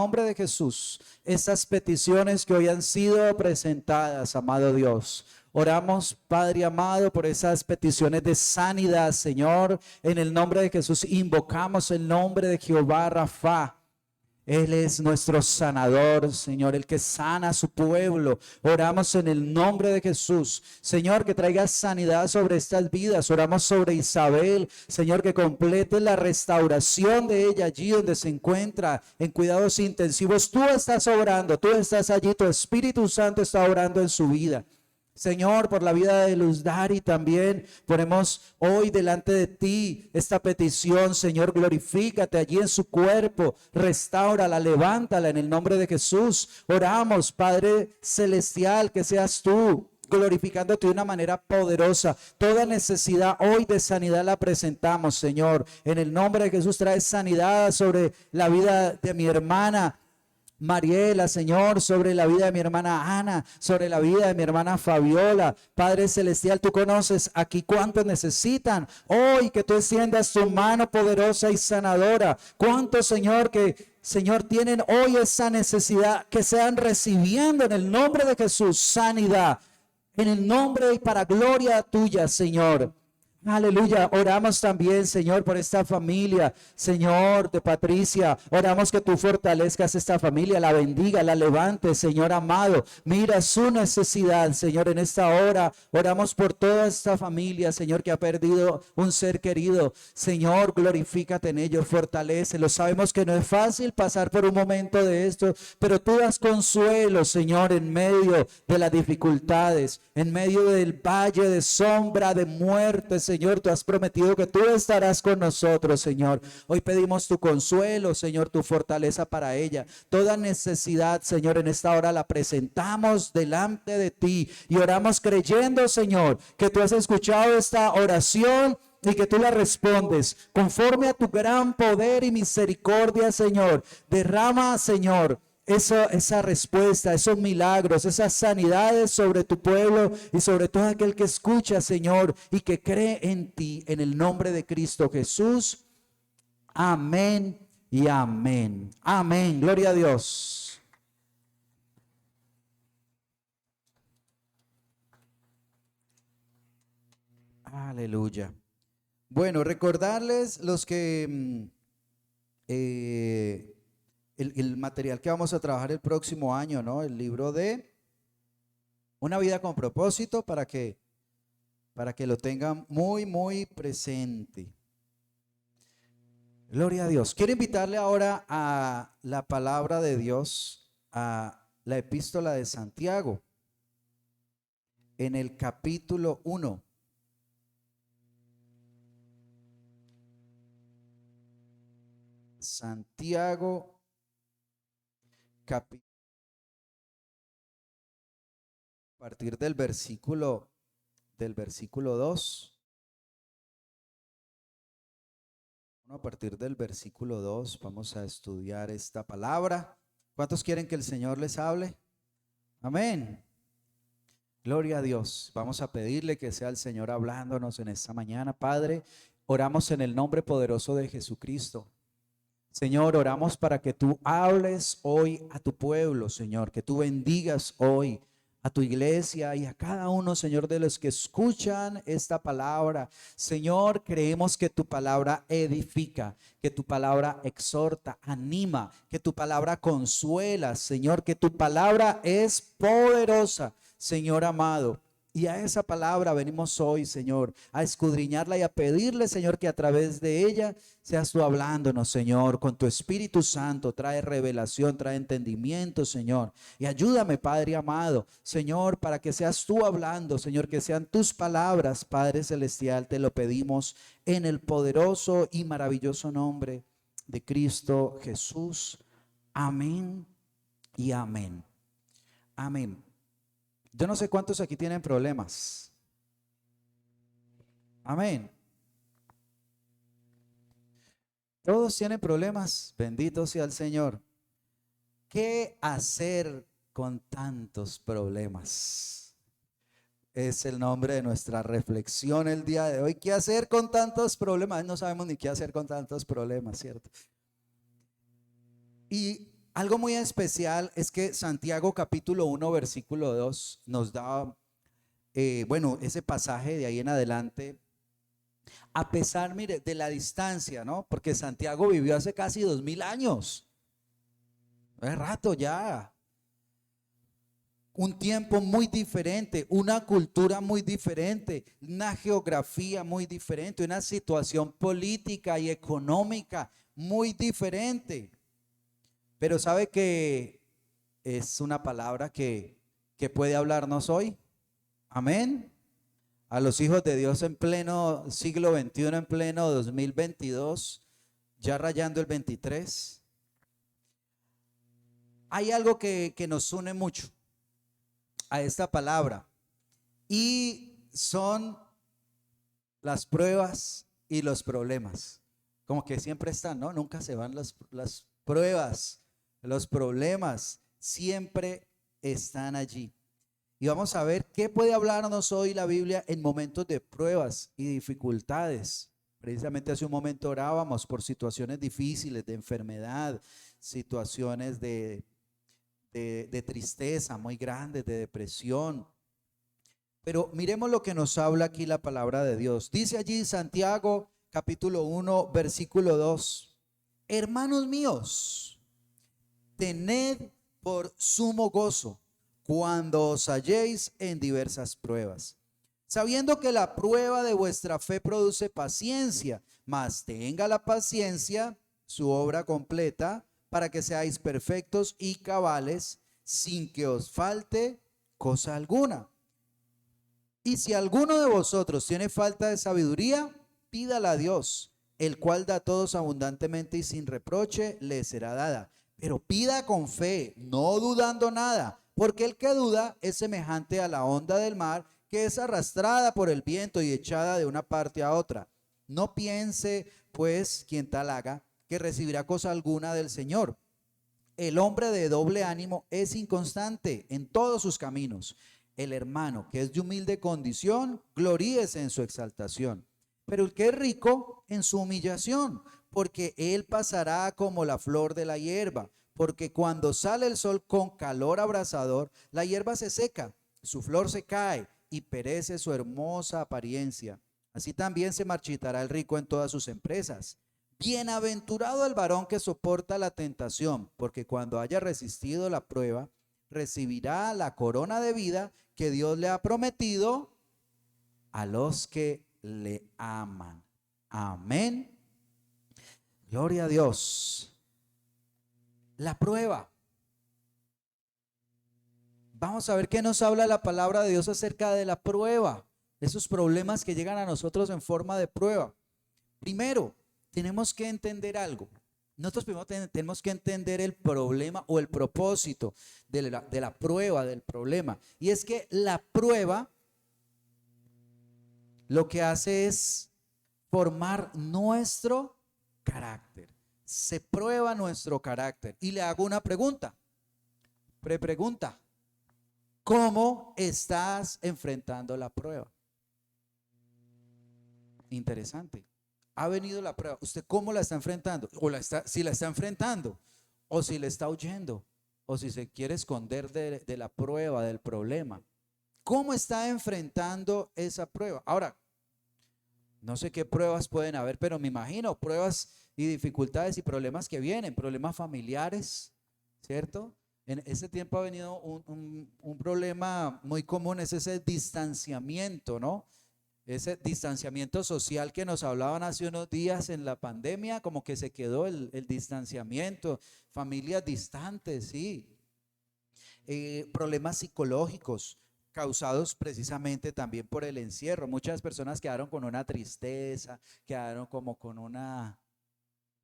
nombre de Jesús, estas peticiones que hoy han sido presentadas, amado Dios. Oramos, Padre amado, por esas peticiones de sanidad, Señor. En el nombre de Jesús invocamos el nombre de Jehová Rafa. Él es nuestro sanador, Señor, el que sana a su pueblo. Oramos en el nombre de Jesús, Señor, que traiga sanidad sobre estas vidas. Oramos sobre Isabel, Señor, que complete la restauración de ella allí donde se encuentra en cuidados intensivos. Tú estás obrando, tú estás allí, tu Espíritu Santo está obrando en su vida. Señor, por la vida de Luz Dari también ponemos hoy delante de ti esta petición. Señor, glorifícate allí en su cuerpo, restáurala, levántala en el nombre de Jesús. Oramos, Padre Celestial, que seas tú glorificándote de una manera poderosa. Toda necesidad hoy de sanidad la presentamos, Señor. En el nombre de Jesús trae sanidad sobre la vida de mi hermana Mariela, Señor, sobre la vida de mi hermana Ana, sobre la vida de mi hermana Fabiola. Padre Celestial, tú conoces aquí cuántos necesitan hoy que tú extiendas tu mano poderosa y sanadora. Cuántos, Señor, Señor, tienen hoy esa necesidad, que sean recibiendo en el nombre de Jesús sanidad, en el nombre y para gloria tuya, Señor. Aleluya. Oramos también, Señor, por esta familia, Señor, de Patricia. Oramos que tú fortalezcas esta familia, la bendiga, la levantes, Señor amado. Mira su necesidad, Señor, en esta hora. Oramos por toda esta familia, Señor, que ha perdido un ser querido. Señor, glorifícate en ellos, fortalécelos. Sabemos que no es fácil pasar por un momento de esto, pero tú das consuelo, Señor, en medio de las dificultades, en medio del valle de sombra, de muerte, Señor. Tú has prometido que tú estarás con nosotros, Señor. Hoy pedimos tu consuelo, Señor, tu fortaleza para ella. Toda necesidad, Señor, en esta hora la presentamos delante de ti y oramos creyendo, Señor, que tú has escuchado esta oración y que tú la respondes conforme a tu gran poder y misericordia, Señor. Derrama, Señor, esa respuesta, esos milagros, esas sanidades sobre tu pueblo y sobre todo aquel que escucha, Señor, y que cree en ti, en el nombre de Cristo Jesús. Amén y amén. Amén. Gloria a Dios. Aleluya. Bueno, recordarles los que el material que vamos a trabajar el próximo año, ¿no? El libro de Una vida con propósito, para que lo tengan muy, muy presente. Gloria a Dios. Quiero invitarle ahora a la palabra de Dios, a la epístola de Santiago, en el capítulo 1. Santiago, capítulo, a partir del versículo 2. A partir del versículo 2 vamos a estudiar esta palabra. ¿Cuántos quieren que el Señor les hable? Amén. Gloria a Dios. Vamos a pedirle que sea el Señor hablándonos en esta mañana. Padre, oramos en el nombre poderoso de Jesucristo. Señor, oramos para que tú hables hoy a tu pueblo, Señor, que tú bendigas hoy a tu iglesia y a cada uno, Señor, de los que escuchan esta palabra. Señor, creemos que tu palabra edifica, que tu palabra exhorta, anima, que tu palabra consuela, Señor, que tu palabra es poderosa, Señor amado. Y a esa palabra venimos hoy, Señor, a escudriñarla y a pedirle, Señor, que a través de ella seas tú hablándonos, Señor, con tu Espíritu Santo. Trae revelación, trae entendimiento, Señor. Y ayúdame, Padre amado, Señor, para que seas tú hablando, Señor, que sean tus palabras, Padre Celestial. Te lo pedimos en el poderoso y maravilloso nombre de Cristo Jesús. Amén y amén. Amén. Yo no sé cuántos aquí tienen problemas. Amén. Todos tienen problemas. Bendito sea el Señor. ¿Qué hacer con tantos problemas? Es el nombre de nuestra reflexión el día de hoy. ¿Qué hacer con tantos problemas? No sabemos ni qué hacer con tantos problemas, ¿cierto? Y Algo muy especial es que Santiago capítulo 1 versículo 2 nos da, bueno, ese pasaje de ahí en adelante, a pesar, mire, de la distancia, ¿no? Porque Santiago vivió hace casi 2000 años, es rato ya, un tiempo muy diferente, una cultura muy diferente, una geografía muy diferente, una situación política y económica muy diferente. Pero ¿sabe que es una palabra que puede hablarnos hoy? Amén. A los hijos de Dios en pleno siglo XXI, en pleno 2022, ya rayando el 23. Hay algo que nos une mucho a esta palabra y son las pruebas y los problemas. Como que siempre están, ¿no? Nunca se van las pruebas, los problemas, siempre están allí. Y vamos a ver qué puede hablarnos hoy la Biblia en momentos de pruebas y dificultades. Precisamente hace un momento orábamos por situaciones difíciles de enfermedad, situaciones de tristeza muy grandes, de depresión. Pero miremos lo que nos habla aquí la palabra de Dios. Dice allí Santiago capítulo 1 versículo 2. Hermanos míos, tened por sumo gozo cuando os halléis en diversas pruebas, sabiendo que la prueba de vuestra fe produce paciencia, mas tenga la paciencia su obra completa, para que seáis perfectos y cabales, sin que os falte cosa alguna. Y si alguno de vosotros tiene falta de sabiduría, pídala a Dios, el cual da a todos abundantemente y sin reproche, le será dada. Pero pida con fe, no dudando nada, porque el que duda es semejante a la onda del mar, que es arrastrada por el viento y echada de una parte a otra. No piense, pues, quien tal haga, que recibirá cosa alguna del Señor. El hombre de doble ánimo es inconstante en todos sus caminos. El hermano que es de humilde condición, gloríese en su exaltación. Pero el que es rico, en su humillación, porque él pasará como la flor de la hierba. Porque cuando sale el sol con calor abrasador, la hierba se seca, su flor se cae y perece su hermosa apariencia. Así también se marchitará el rico en todas sus empresas. Bienaventurado el varón que soporta la tentación, porque cuando haya resistido la prueba, recibirá la corona de vida que Dios le ha prometido a los que le aman. Amén. Gloria a Dios. La prueba. Vamos a ver qué nos habla la palabra de Dios acerca de la prueba, esos problemas que llegan a nosotros en forma de prueba. Primero, tenemos que entender algo. Nosotros primero tenemos que entender el problema o el propósito de la prueba, del problema. Y es que la prueba lo que hace es formar nuestro carácter. Se prueba nuestro carácter. Y le hago una pregunta, pregunta. ¿Cómo estás enfrentando la prueba? Interesante. Ha venido la prueba. ¿Usted cómo la está enfrentando? O si la está enfrentando, o si le está huyendo, o si se quiere esconder de la prueba, del problema. ¿Cómo está enfrentando esa prueba? Ahora, no sé qué pruebas pueden haber, pero me imagino pruebas y dificultades y problemas que vienen, problemas familiares, ¿cierto? En ese tiempo ha venido un problema muy común, es ese distanciamiento, ¿no? Ese distanciamiento social que nos hablaban hace unos días en la pandemia, como que se quedó el distanciamiento, familias distantes, sí. Problemas psicológicos causados precisamente también por el encierro. Muchas personas quedaron con una tristeza, quedaron como con una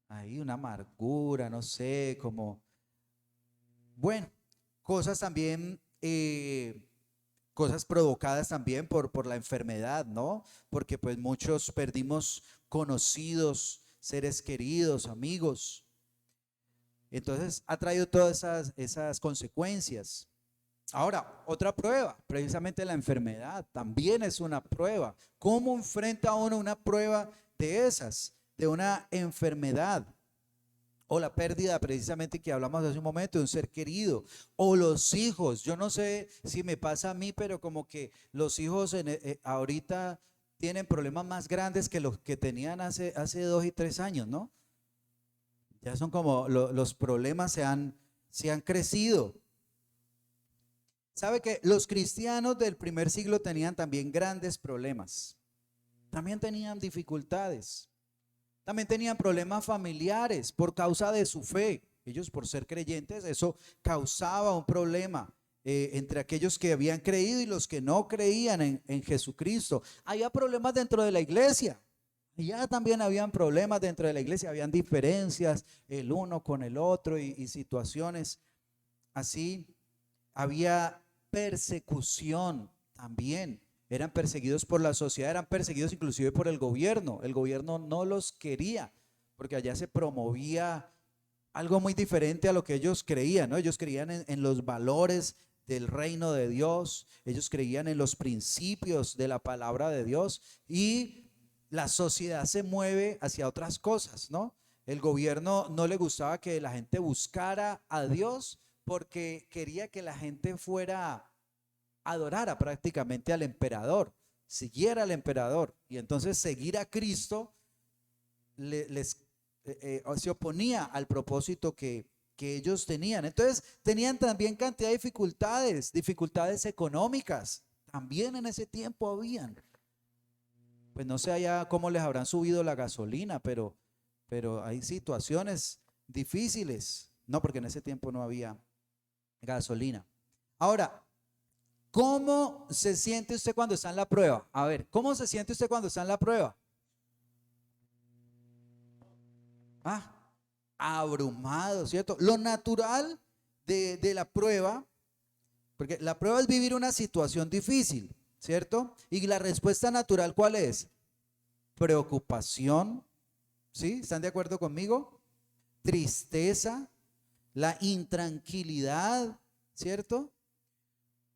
amargura, no sé, como, bueno, cosas también, cosas provocadas también por la enfermedad, ¿no? Porque pues muchos perdimos conocidos, seres queridos, amigos. Entonces ha traído todas esas consecuencias. Ahora, otra prueba, precisamente la enfermedad, también es una prueba. ¿Cómo enfrenta uno una prueba de esas, de una enfermedad? o la pérdida precisamente que hablamos hace un momento de un ser querido, o los hijos. Yo no sé si me pasa a mí, pero como que los hijos ahorita tienen problemas más grandes que los que tenían hace 2 y 3 años, ¿no? Ya son como los problemas se han crecido. ¿Sabe que los cristianos del primer siglo tenían también grandes problemas? También tenían dificultades. También tenían problemas familiares por causa de su fe. Ellos por ser creyentes, eso causaba un problema entre aquellos que habían creído y los que no creían en Jesucristo. Había problemas dentro de la iglesia. Y ya también habían problemas dentro de la iglesia, habían diferencias el uno con el otro y situaciones así. Había persecución también. Eran perseguidos por la sociedad, eran perseguidos inclusive por el gobierno. El gobierno no los quería porque allá se promovía algo muy diferente a lo que ellos creían, ¿no? Ellos creían en los valores del reino de Dios, ellos creían en los principios de la palabra de Dios y la sociedad se mueve hacia otras cosas, ¿no? El gobierno no le gustaba que la gente buscara a Dios porque quería que la gente fuera adorara prácticamente al emperador, siguiera al emperador. Y entonces seguir a Cristo se oponía al propósito que ellos tenían. Entonces tenían también cantidad de dificultades económicas. También en ese tiempo habían. Pues no sé allá cómo les habrán subido la gasolina, pero hay situaciones difíciles. No, porque en ese tiempo no había gasolina. Ahora, ¿cómo se siente usted cuando está en la prueba? A ver, ¿cómo se siente usted cuando está en la prueba? Abrumado, ¿cierto? Lo natural de la prueba, porque la prueba es vivir una situación difícil, ¿cierto? Y la respuesta natural, ¿cuál es? Preocupación, ¿sí? ¿Están de acuerdo conmigo? Tristeza, la intranquilidad, ¿cierto?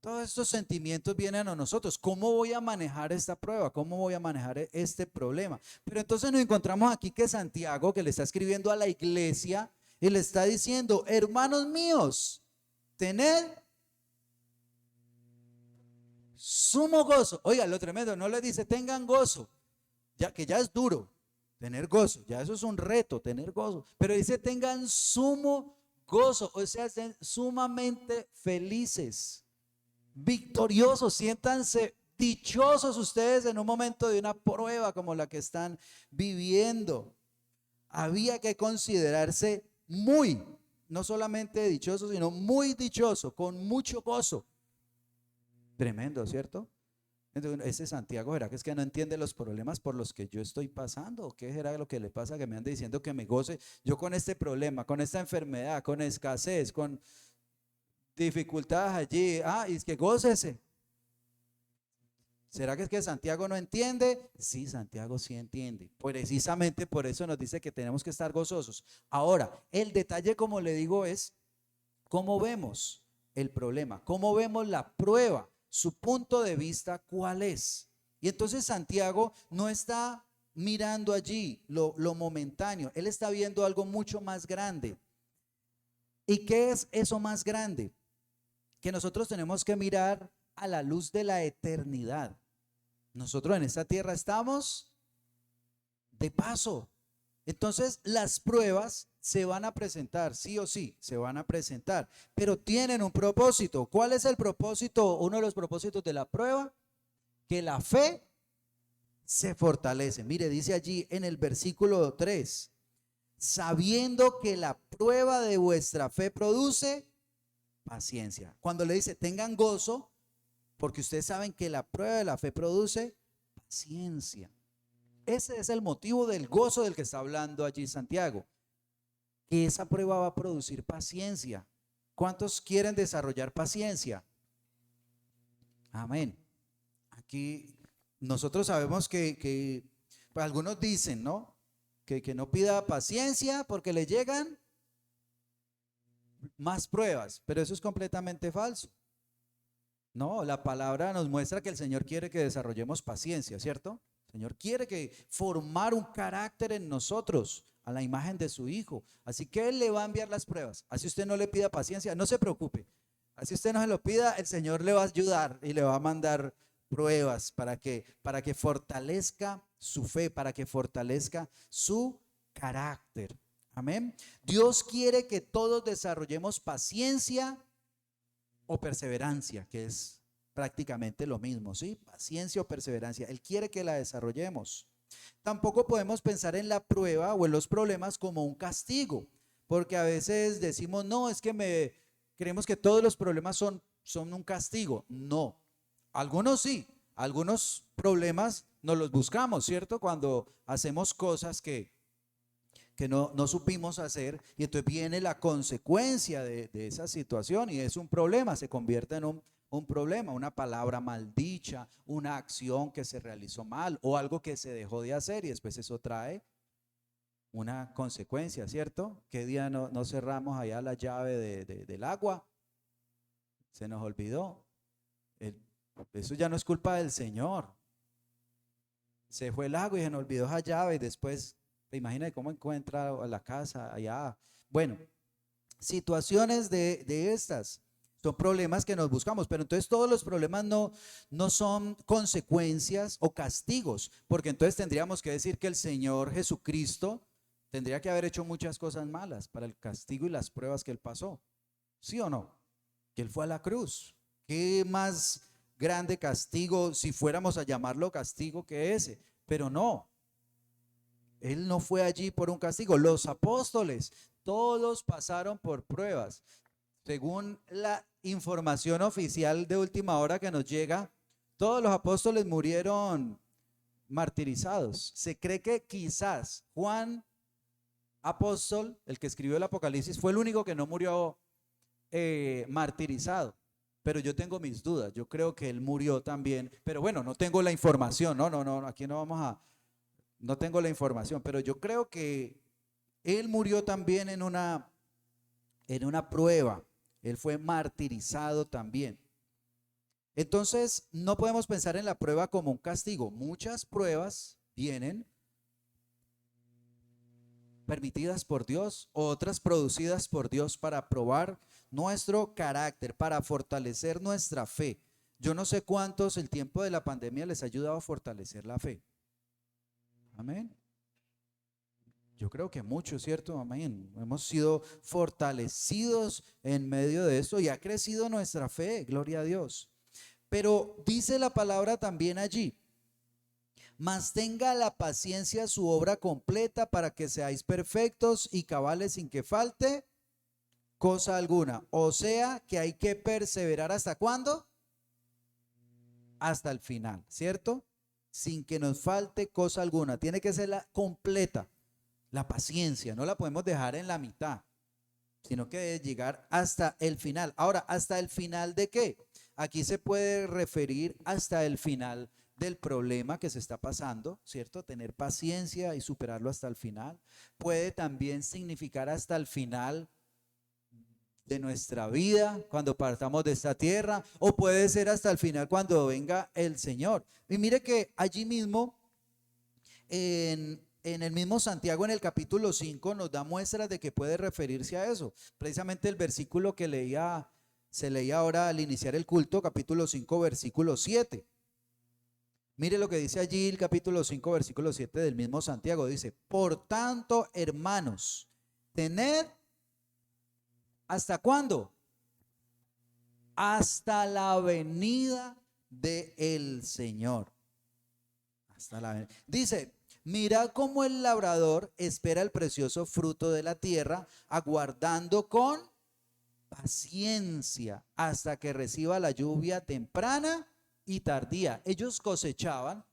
Todos estos sentimientos vienen a nosotros. ¿Cómo voy a manejar esta prueba? ¿Cómo voy a manejar este problema? Pero entonces nos encontramos aquí que Santiago, que le está escribiendo a la iglesia, y le está diciendo, hermanos míos, tened sumo gozo. Oiga, lo tremendo, no le dice tengan gozo, ya que ya es duro tener gozo, ya eso es un reto, tener gozo. Pero dice tengan sumo gozo, o sea, estén sumamente felices, victoriosos, siéntanse dichosos ustedes en un momento de una prueba como la que están viviendo. Había que considerarse muy, no solamente dichoso, sino muy dichoso, con mucho gozo. Tremendo, ¿cierto? Entonces, ese Santiago, ¿será que es que no entiende los problemas por los que yo estoy pasando? ¿O qué será lo que le pasa que me ande diciendo que me goce yo con este problema, con esta enfermedad, con escasez, con dificultades allí? Y es que gócese. ¿Será que es que Santiago no entiende? Sí, Santiago sí entiende. Precisamente por eso nos dice que tenemos que estar gozosos. Ahora, el detalle, como le digo, es cómo vemos el problema, cómo vemos la prueba, su punto de vista, ¿cuál es? Y entonces Santiago no está mirando allí lo momentáneo, él está viendo algo mucho más grande. ¿Y qué es eso más grande? Que nosotros tenemos que mirar a la luz de la eternidad. Nosotros en esta tierra estamos de paso. Entonces las pruebas se van a presentar, sí o sí, se van a presentar, pero tienen un propósito. ¿Cuál es el propósito? Uno de los propósitos de la prueba, que la fe se fortalece. Mire, dice allí en el versículo 3, sabiendo que la prueba de vuestra fe produce paciencia. Cuando le dice tengan gozo, porque ustedes saben que la prueba de la fe produce paciencia. Ese es el motivo del gozo del que está hablando allí Santiago, que esa prueba va a producir paciencia. ¿Cuántos quieren desarrollar paciencia? Amén. Aquí nosotros sabemos que pues algunos dicen, ¿no? Que no pida paciencia porque le llegan más pruebas, pero eso es completamente falso. No, la palabra nos muestra que el Señor quiere que desarrollemos paciencia, ¿cierto? El Señor quiere que formar un carácter en nosotros. a la imagen de su Hijo. Así que Él le va a enviar las pruebas. Así usted no le pida paciencia, no se preocupe. Así usted no se lo pida, el Señor le va a ayudar y le va a mandar pruebas para que fortalezca su fe, para que fortalezca su carácter. Amén. Dios quiere que todos desarrollemos paciencia o perseverancia, que es prácticamente lo mismo, ¿sí? Paciencia o perseverancia. Él quiere que la desarrollemos. Tampoco podemos pensar en la prueba o en los problemas como un castigo, porque a veces decimos, no, es que creemos que todos los problemas son un castigo. No, algunos sí, algunos problemas nos los buscamos, ¿cierto? Cuando hacemos cosas que no supimos hacer, y entonces viene la consecuencia de esa situación y es un problema, se convierte en un problema, una palabra maldicha, una acción que se realizó mal o algo que se dejó de hacer y después eso trae una consecuencia, ¿cierto? ¿Qué día no cerramos allá la llave del agua? Se nos olvidó. Eso ya no es culpa del Señor. Se fue el agua y se nos olvidó esa llave y después, ¿te imaginas cómo encuentra la casa allá? Bueno, situaciones de estas son problemas que nos buscamos, pero entonces todos los problemas no son consecuencias o castigos, porque entonces tendríamos que decir que el Señor Jesucristo tendría que haber hecho muchas cosas malas para el castigo y las pruebas que Él pasó, ¿sí o no? Que Él fue a la cruz. ¿Qué más grande castigo, si fuéramos a llamarlo castigo, que ese? Pero no, Él no fue allí por un castigo. Los apóstoles, todos pasaron por pruebas. Según la información oficial de última hora que nos llega, todos los apóstoles murieron martirizados. Se cree que quizás Juan apóstol, el que escribió el Apocalipsis, fue el único que no murió martirizado. Pero yo tengo mis dudas. Yo creo que él murió también. Pero bueno, no tengo la información. No, aquí no vamos a... No tengo la información, pero yo creo que él murió también en una prueba. Él fue martirizado también. Entonces, no podemos pensar en la prueba como un castigo. Muchas pruebas vienen permitidas por Dios, otras producidas por Dios para probar nuestro carácter, para fortalecer nuestra fe. Yo no sé cuántos el tiempo de la pandemia les ha ayudado a fortalecer la fe. Amén. Yo creo que mucho, ¿cierto? Amén. Hemos sido fortalecidos en medio de esto y ha crecido nuestra fe, gloria a Dios. Pero dice la palabra también allí, mas tenga la paciencia su obra completa para que seáis perfectos y cabales sin que falte cosa alguna. O sea que hay que perseverar ¿hasta cuándo? Hasta el final, ¿cierto? Sin que nos falte cosa alguna. Tiene que ser la completa. La paciencia, no la podemos dejar en la mitad, sino que debe llegar hasta el final. Ahora, ¿hasta el final de qué? Aquí se puede referir hasta el final del problema que se está pasando, ¿cierto? Tener paciencia y superarlo hasta el final. Puede también significar hasta el final de nuestra vida, cuando partamos de esta tierra, o puede ser hasta el final cuando venga el Señor. Y mire que allí mismo, en el mismo Santiago, en el capítulo 5, nos da muestras de que puede referirse a eso. Precisamente el versículo que se leía ahora al iniciar el culto, capítulo 5, versículo 7. Mire lo que dice allí el capítulo 5, versículo 7 del mismo Santiago. Dice, por tanto, hermanos, tened, ¿hasta cuándo? Hasta la venida del Señor. Hasta la venida. Dice, mirad cómo el labrador espera el precioso fruto de la tierra, aguardando con paciencia hasta que reciba la lluvia temprana y tardía. Ellos cosechaban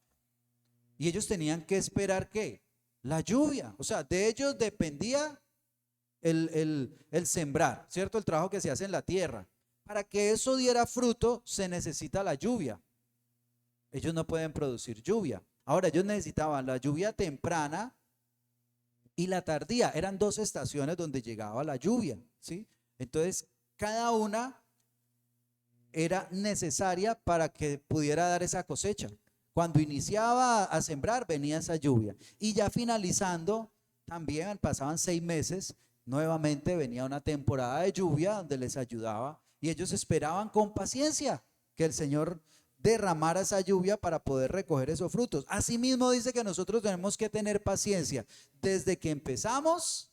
y ellos tenían que esperar ¿qué? La lluvia. O sea, de ellos dependía el sembrar, ¿cierto? El trabajo que se hace en la tierra. Para que eso diera fruto se necesita la lluvia. Ellos no pueden producir lluvia. Ahora, ellos necesitaban la lluvia temprana y la tardía. Eran dos estaciones donde llegaba la lluvia, ¿sí? Entonces, cada una era necesaria para que pudiera dar esa cosecha. Cuando iniciaba a sembrar, venía esa lluvia. Y ya finalizando, también pasaban 6 meses, nuevamente venía una temporada de lluvia donde les ayudaba y ellos esperaban con paciencia que el Señor derramara esa lluvia para poder recoger esos frutos. Asimismo dice que nosotros tenemos que tener paciencia desde que empezamos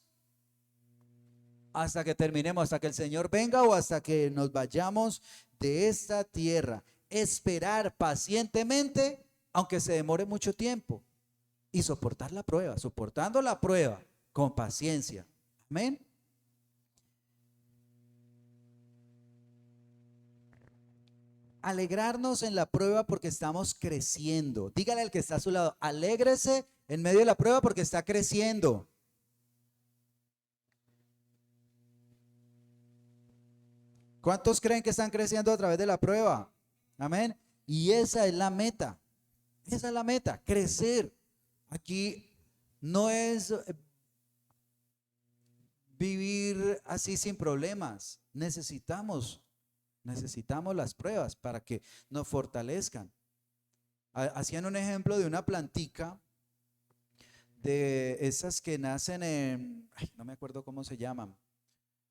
hasta que terminemos, hasta que el Señor venga o hasta que nos vayamos de esta tierra. Esperar pacientemente, aunque se demore mucho tiempo, y soportar la prueba, soportando la prueba con paciencia. Amén. Alegrarnos en la prueba porque estamos creciendo. Dígale al que está a su lado, alégrese en medio de la prueba porque está creciendo. ¿Cuántos creen que están creciendo a través de la prueba? Amén. Y esa es la meta. Esa es la meta, crecer. Aquí no es vivir así sin problemas. Necesitamos las pruebas para que nos fortalezcan. Hacían un ejemplo de una plantica, de esas que nacen no me acuerdo cómo se llaman,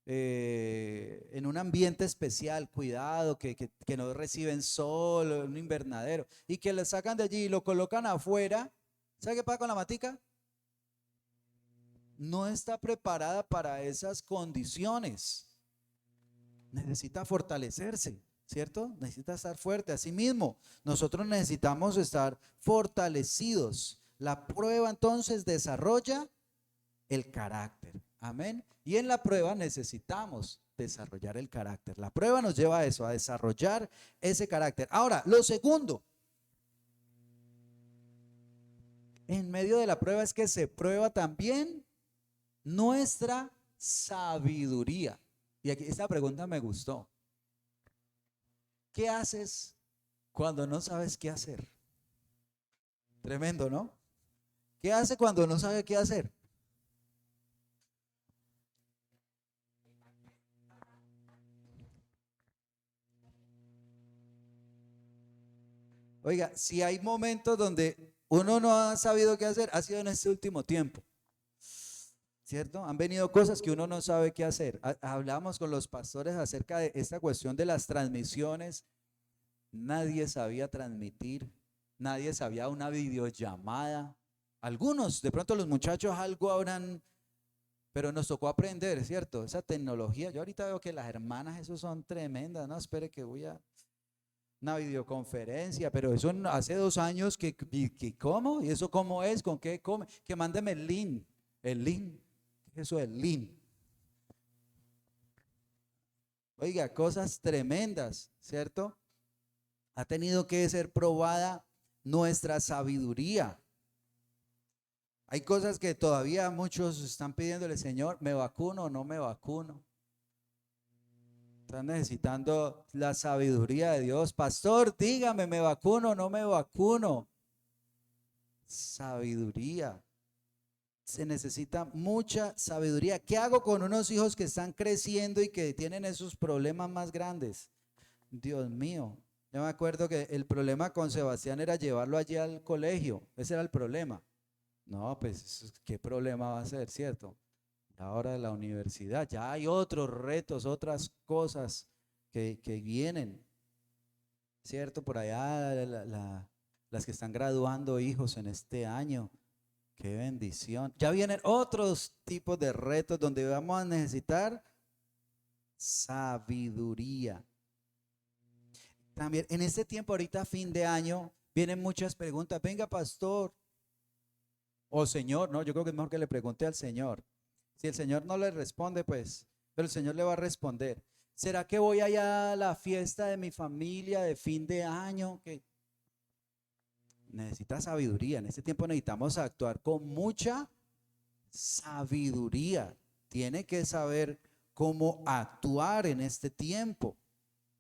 en un ambiente especial, cuidado, que no reciben sol, un invernadero, y que le sacan de allí y lo colocan afuera. ¿Sabe qué pasa con la matica? No está preparada para esas condiciones. Necesita fortalecerse, ¿cierto? Necesita estar fuerte. Asimismo, nosotros necesitamos estar fortalecidos. La prueba entonces desarrolla el carácter. Amén. Y en la prueba necesitamos desarrollar el carácter. La prueba nos lleva a eso, a desarrollar ese carácter. Ahora, lo segundo, en medio de la prueba es que se prueba también nuestra sabiduría. Y aquí esta pregunta me gustó. ¿Qué haces cuando no sabes qué hacer? Tremendo, ¿no? ¿Qué hace cuando no sabe qué hacer? Oiga, si hay momentos donde uno no ha sabido qué hacer, ha sido en este último tiempo, ¿cierto? Han venido cosas que uno no sabe qué hacer. Hablamos con los pastores acerca de esta cuestión de las transmisiones. Nadie sabía transmitir, nadie sabía una videollamada. Algunos, de pronto los muchachos algo habrán, pero nos tocó aprender, ¿cierto? Esa tecnología. Yo ahorita veo que las hermanas, esos son tremendas, ¿no? Espere que voy a una videoconferencia, pero eso hace 2 años que ¿cómo? ¿Y eso cómo es? ¿Con qué come? Que mándeme el link. El link. ¿Qué es eso del link? Oiga, cosas tremendas, ¿cierto? Ha tenido que ser probada nuestra sabiduría. Hay cosas que todavía muchos están pidiéndole, Señor, ¿me vacuno o no me vacuno? Están necesitando la sabiduría de Dios. Pastor, dígame, ¿me vacuno o no me vacuno? Sabiduría. Se necesita mucha sabiduría. ¿Qué hago con unos hijos que están creciendo y que tienen esos problemas más grandes? Dios mío. Yo me acuerdo que el problema con Sebastián era llevarlo allí al colegio. Ese era el problema. No, pues, ¿qué problema va a ser, cierto? Ahora de la universidad, ya hay otros retos, otras cosas que vienen, ¿cierto? Por allá las que están graduando hijos en este año, qué bendición. Ya vienen otros tipos de retos donde vamos a necesitar sabiduría. También en este tiempo, ahorita fin de año, vienen muchas preguntas. Venga, pastor o señor, no, yo creo que es mejor que le pregunte al Señor. Si el Señor no le responde, pues, pero el Señor le va a responder. ¿Será que voy allá a la fiesta de mi familia de fin de año? Que necesita sabiduría. En este tiempo necesitamos actuar con mucha sabiduría. Tiene que saber cómo actuar en este tiempo,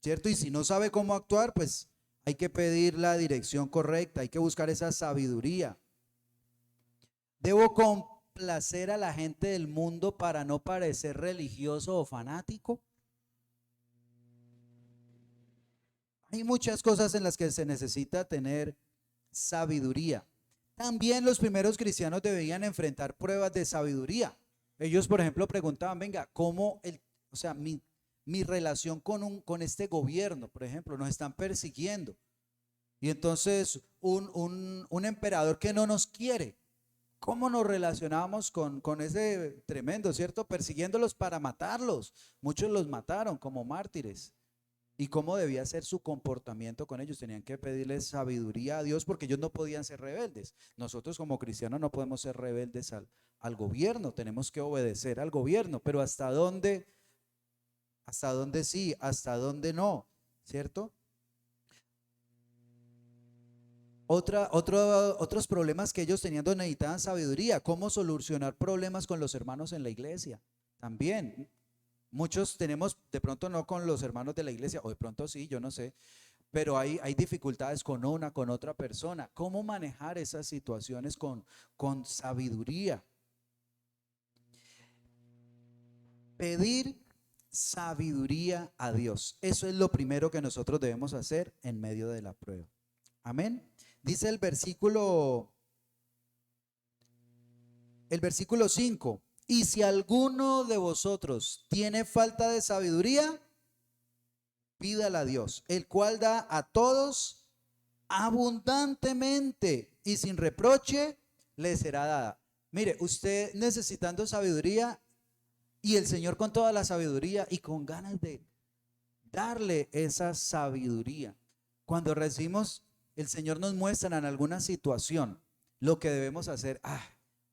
¿cierto? Y si no sabe cómo actuar, pues hay que pedir la dirección correcta, hay que buscar esa sabiduría. Debo complacer a la gente del mundo para no parecer religioso o fanático. Hay muchas cosas en las que se necesita tener sabiduría. También los primeros cristianos debían enfrentar pruebas de sabiduría. Ellos, por ejemplo, preguntaban, venga, o sea, mi relación con este gobierno, por ejemplo, nos están persiguiendo. Y entonces un emperador que no nos quiere, ¿cómo nos relacionamos con ese tremendo, cierto? Persiguiéndolos para matarlos. Muchos los mataron como mártires. ¿Y cómo debía ser su comportamiento con ellos? Tenían que pedirles sabiduría a Dios porque ellos no podían ser rebeldes. Nosotros como cristianos no podemos ser rebeldes al gobierno, tenemos que obedecer al gobierno, pero ¿hasta dónde? ¿Hasta dónde sí? ¿Hasta dónde no? ¿Cierto? Otros problemas que ellos tenían donde necesitaban sabiduría, cómo solucionar problemas con los hermanos en la iglesia. También, muchos tenemos, de pronto no con los hermanos de la iglesia, o de pronto sí, yo no sé, pero hay dificultades con otra persona. ¿Cómo manejar esas situaciones con sabiduría? Pedir sabiduría a Dios. Eso es lo primero que nosotros debemos hacer en medio de la prueba. Amén. Dice el versículo 5. Y si alguno de vosotros tiene falta de sabiduría, pídala a Dios, el cual da a todos abundantemente y sin reproche le será dada. Mire, usted necesitando sabiduría y el Señor con toda la sabiduría y con ganas de darle esa sabiduría. Cuando recibimos, el Señor nos muestra en alguna situación lo que debemos hacer.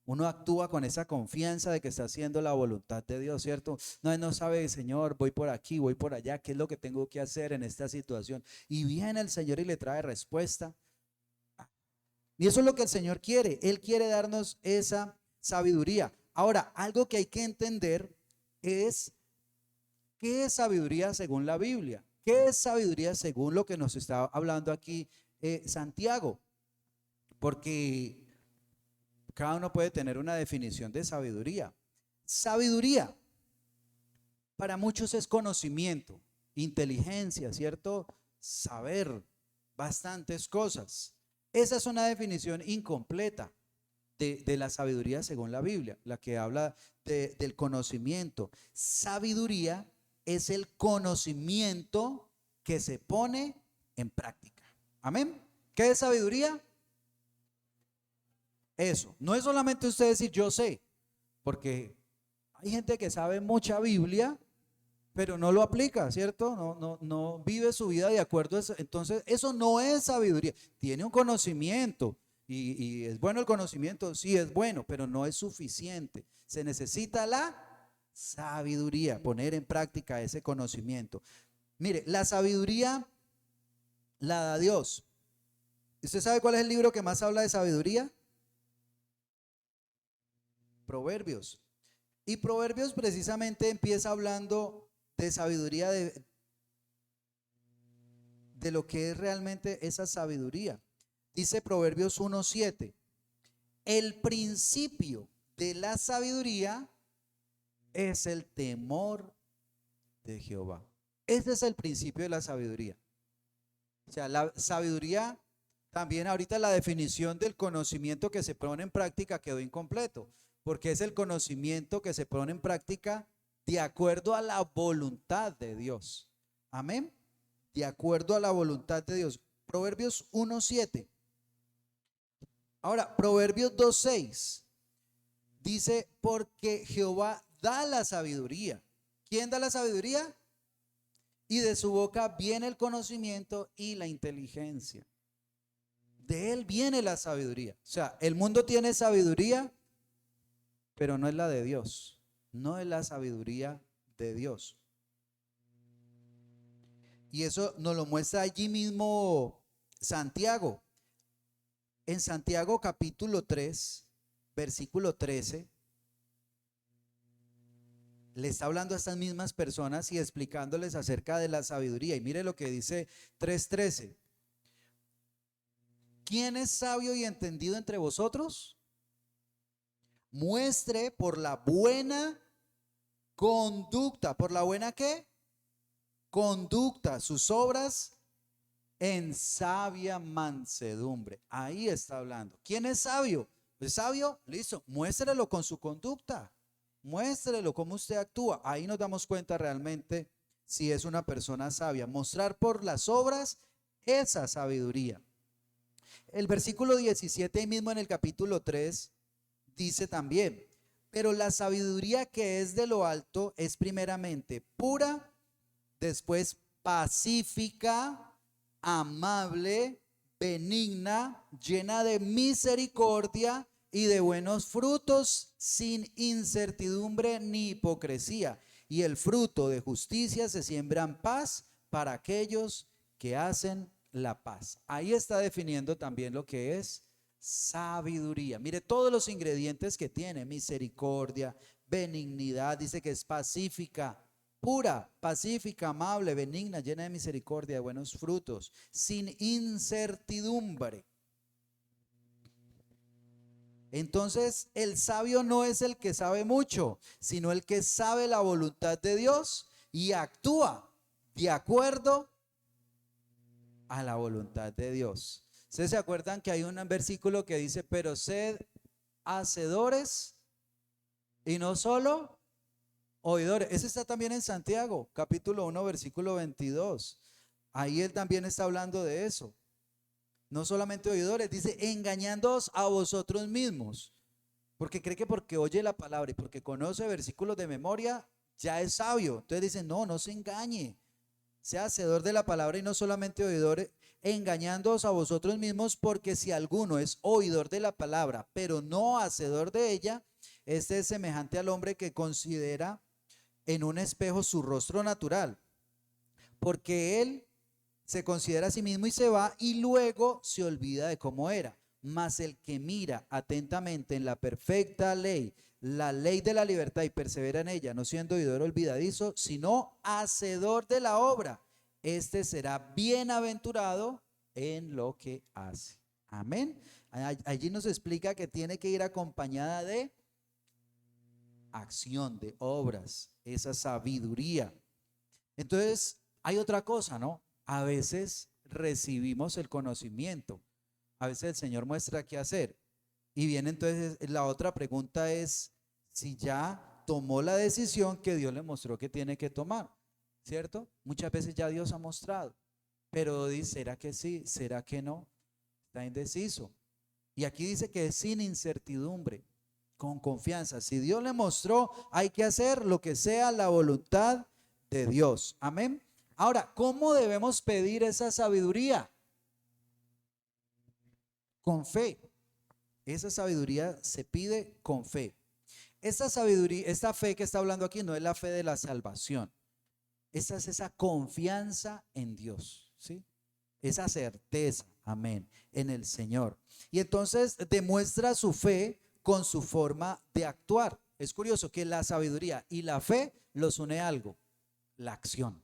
Uno actúa con esa confianza de que está haciendo la voluntad de Dios, ¿cierto? No sabe, Señor, voy por aquí, voy por allá, ¿qué es lo que tengo que hacer en esta situación? Y viene el Señor y le trae respuesta. Y eso es lo que el Señor quiere. Él quiere darnos esa sabiduría. Ahora, algo que hay que entender es ¿qué es sabiduría según la Biblia? ¿Qué es sabiduría según lo que nos está hablando aquí Santiago? Porque cada uno puede tener una definición de sabiduría. Sabiduría para muchos es conocimiento, inteligencia, ¿cierto? Saber bastantes cosas. Esa es una definición incompleta de la sabiduría según la Biblia, la que habla del conocimiento. Sabiduría es el conocimiento que se pone en práctica. Amén. ¿Qué es sabiduría? Eso. No es solamente usted decir yo sé, porque hay gente que sabe mucha Biblia, pero no lo aplica, ¿cierto? No vive su vida de acuerdo a eso. Entonces, eso no es sabiduría. Tiene un conocimiento y es bueno el conocimiento, sí es bueno, pero no es suficiente. Se necesita la sabiduría, poner en práctica ese conocimiento. Mire, la sabiduría la da Dios. ¿Usted sabe cuál es el libro que más habla de sabiduría? Proverbios. Y Proverbios precisamente empieza hablando de sabiduría, de lo que es realmente esa sabiduría. Dice Proverbios 1:7, el principio de la sabiduría es el temor de Jehová. Ese es el principio de la sabiduría. O sea, la sabiduría, también ahorita la definición del conocimiento que se pone en práctica quedó incompleto, porque es el conocimiento que se pone en práctica de acuerdo a la voluntad de Dios. Amén. De acuerdo a la voluntad de Dios. Proverbios 1:7. Ahora, Proverbios 2:6 dice, porque Jehová da la sabiduría. ¿Quién da la sabiduría? Y de su boca viene el conocimiento y la inteligencia. De él viene la sabiduría. O sea, el mundo tiene sabiduría, pero no es la de Dios. No es la sabiduría de Dios. Y eso nos lo muestra allí mismo Santiago. En Santiago capítulo 3, versículo 13, le está hablando a estas mismas personas y explicándoles acerca de la sabiduría. Y mire lo que dice 3:13. ¿Quién es sabio y entendido entre vosotros? Muestre por la buena conducta. ¿Por la buena qué? Conducta, sus obras en sabia mansedumbre. Ahí está hablando. ¿Quién es sabio? ¿Es sabio? Listo, muéstrelo con su conducta. Muéstrelo cómo usted actúa. Ahí nos damos cuenta realmente si es una persona sabia. Mostrar por las obras esa sabiduría. El versículo 17 ahí mismo en el capítulo 3 dice también, pero la sabiduría que es de lo alto es primeramente pura, después pacífica, amable, benigna, llena de misericordia y de buenos frutos, sin incertidumbre ni hipocresía. Y el fruto de justicia se siembra en paz para aquellos que hacen la paz. Ahí está definiendo también lo que es sabiduría. Mire todos los ingredientes que tiene: misericordia, benignidad, dice que es pacífica, pura, pacífica, amable, benigna, llena de misericordia, de buenos frutos, sin incertidumbre. Entonces, el sabio no es el que sabe mucho, sino el que sabe la voluntad de Dios y actúa de acuerdo a la voluntad de Dios. ¿Ustedes se acuerdan que hay un versículo que dice, pero sed hacedores y no solo oidores? Ese está también en Santiago, capítulo 1, versículo 22. Ahí él también está hablando de eso. No solamente oidores, dice, engañándoos a vosotros mismos. Porque cree que porque oye la palabra y porque conoce versículos de memoria, ya es sabio. Entonces dice, no, no se engañe. Sea hacedor de la palabra y no solamente oidor, engañándoos a vosotros mismos, porque si alguno es oidor de la palabra, pero no hacedor de ella, este es semejante al hombre que considera en un espejo su rostro natural, porque él se considera a sí mismo y se va y luego se olvida de cómo era. Mas el que mira atentamente en la perfecta ley, la ley de la libertad, y persevera en ella, no siendo oidor olvidadizo, sino hacedor de la obra, este será bienaventurado en lo que hace. Amén. Allí nos explica que tiene que ir acompañada de acción, de obras, esa sabiduría. Entonces, hay otra cosa, ¿no? A veces recibimos el conocimiento, a veces el Señor muestra qué hacer. Y viene entonces la otra pregunta es si ya tomó la decisión que Dios le mostró que tiene que tomar, ¿cierto? Muchas veces ya Dios ha mostrado, pero dice, ¿será que sí? ¿Será que no? Está indeciso. Y aquí dice que es sin incertidumbre, con confianza. Si Dios le mostró, hay que hacer lo que sea la voluntad de Dios. Amén. Ahora, ¿cómo debemos pedir esa sabiduría? Con fe. Esa sabiduría se pide con fe. Esta sabiduría, esta fe que está hablando aquí no es la fe de la salvación. Esa es esa confianza en Dios, ¿sí? Esa certeza, amén, en el Señor. Y entonces demuestra su fe con su forma de actuar. Es curioso que la sabiduría y la fe los une algo, la acción.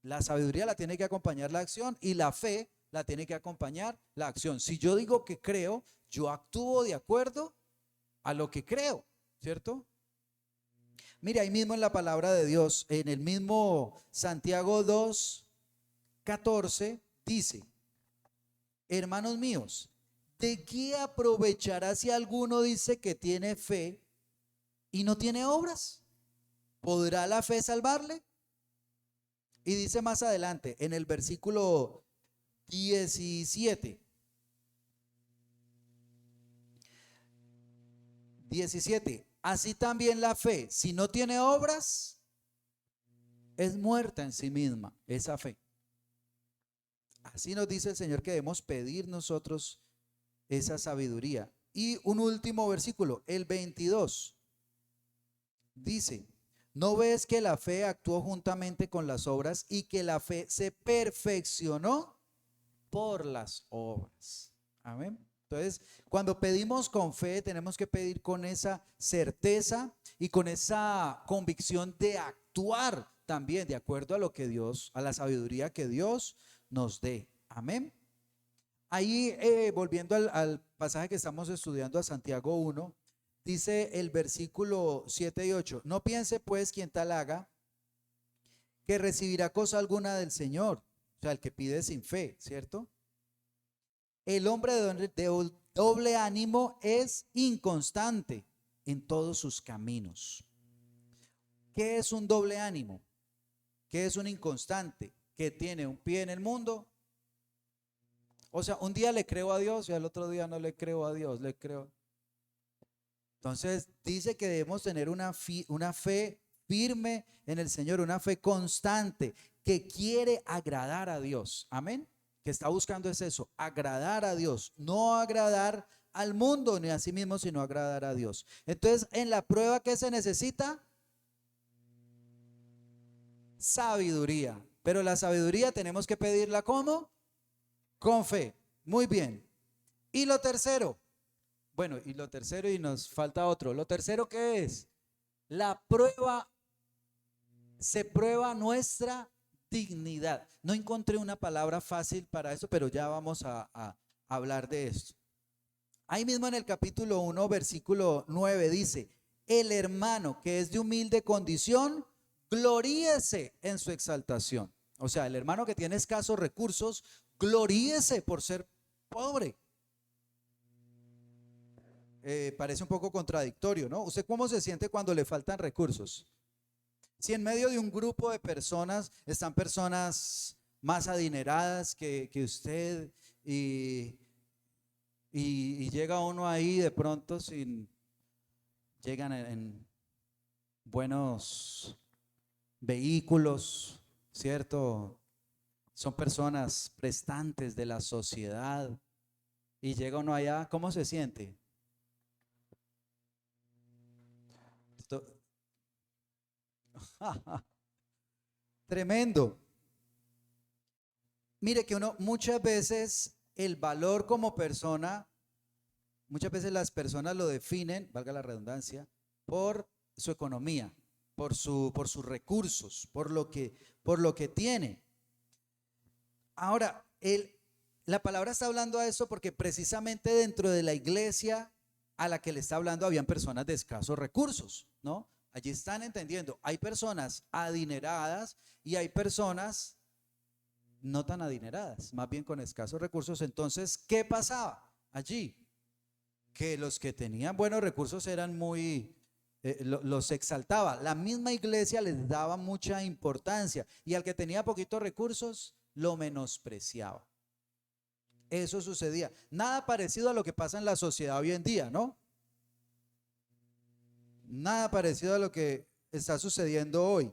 La sabiduría la tiene que acompañar la acción y la fe la tiene que acompañar la acción. Si yo digo que creo, yo actúo de acuerdo a lo que creo, ¿cierto? Mira, ahí mismo en la palabra de Dios, en el mismo Santiago 2:14, dice, hermanos míos, ¿de qué aprovechará si alguno dice que tiene fe y no tiene obras? ¿Podrá la fe salvarle? Y dice más adelante, en el versículo 17, así también la fe, si no tiene obras, es muerta en sí misma, esa fe. Así nos dice el Señor que debemos pedir nosotros esa sabiduría. Y un último versículo, el 22, dice, ¿no ves que la fe actuó juntamente con las obras y que la fe se perfeccionó por las obras? Amén. Entonces, cuando pedimos con fe, tenemos que pedir con esa certeza y con esa convicción de actuar también de acuerdo a lo que Dios, a la sabiduría que Dios nos dé. Amén. Ahí, volviendo al pasaje que estamos estudiando, a Santiago 1, dice el versículo 7 y 8, no piense pues quien tal haga que recibirá cosa alguna del Señor, O sea, el que pide sin fe, ¿cierto? El hombre de doble ánimo es inconstante en todos sus caminos. ¿Qué es un doble ánimo? ¿Qué es un inconstante? Que tiene un pie en el mundo. O sea, un día le creo a Dios y al otro día no le creo a Dios, le creo. Entonces dice que debemos tener una fe firme en el Señor, una fe constante que quiere agradar a Dios. Amén. Que está buscando es eso, agradar a Dios, no agradar al mundo ni a sí mismo, sino agradar a Dios. Entonces, en la prueba, ¿qué se necesita? Sabiduría. Pero la sabiduría tenemos que pedirla ¿cómo? Con fe. Muy bien. Y lo tercero. Bueno, y lo tercero, y nos falta otro. Lo tercero, ¿qué es? La prueba, se prueba nuestra dignidad. No encontré una palabra fácil para eso, pero ya vamos a hablar de esto. Ahí mismo en el capítulo 1, versículo 9 dice, el hermano que es de humilde condición, gloríese en su exaltación. O sea, el hermano que tiene escasos recursos, gloríese por ser pobre. Parece un poco contradictorio, ¿no? ¿Usted cómo se siente cuando le faltan recursos? Si en medio de un grupo de personas están personas más adineradas que usted y llega uno ahí de pronto llegan en buenos vehículos, ¿cierto? Son personas prestantes de la sociedad y llega uno allá, ¿cómo se siente? Tremendo. Mire que uno muchas veces el valor como persona, muchas veces las personas lo definen, valga la redundancia, por su economía, por sus recursos, por lo que tiene. Ahora, la palabra está hablando a eso porque precisamente dentro de la iglesia a la que le está hablando habían personas de escasos recursos, ¿no? Allí están entendiendo, hay personas adineradas y hay personas no tan adineradas, más bien con escasos recursos. Entonces, ¿qué pasaba allí? Que los que tenían buenos recursos eran los exaltaba. La misma iglesia les daba mucha importancia y al que tenía poquitos recursos lo menospreciaba. Eso sucedía. Nada parecido a lo que pasa en la sociedad hoy en día, ¿no? Nada parecido a lo que está sucediendo hoy.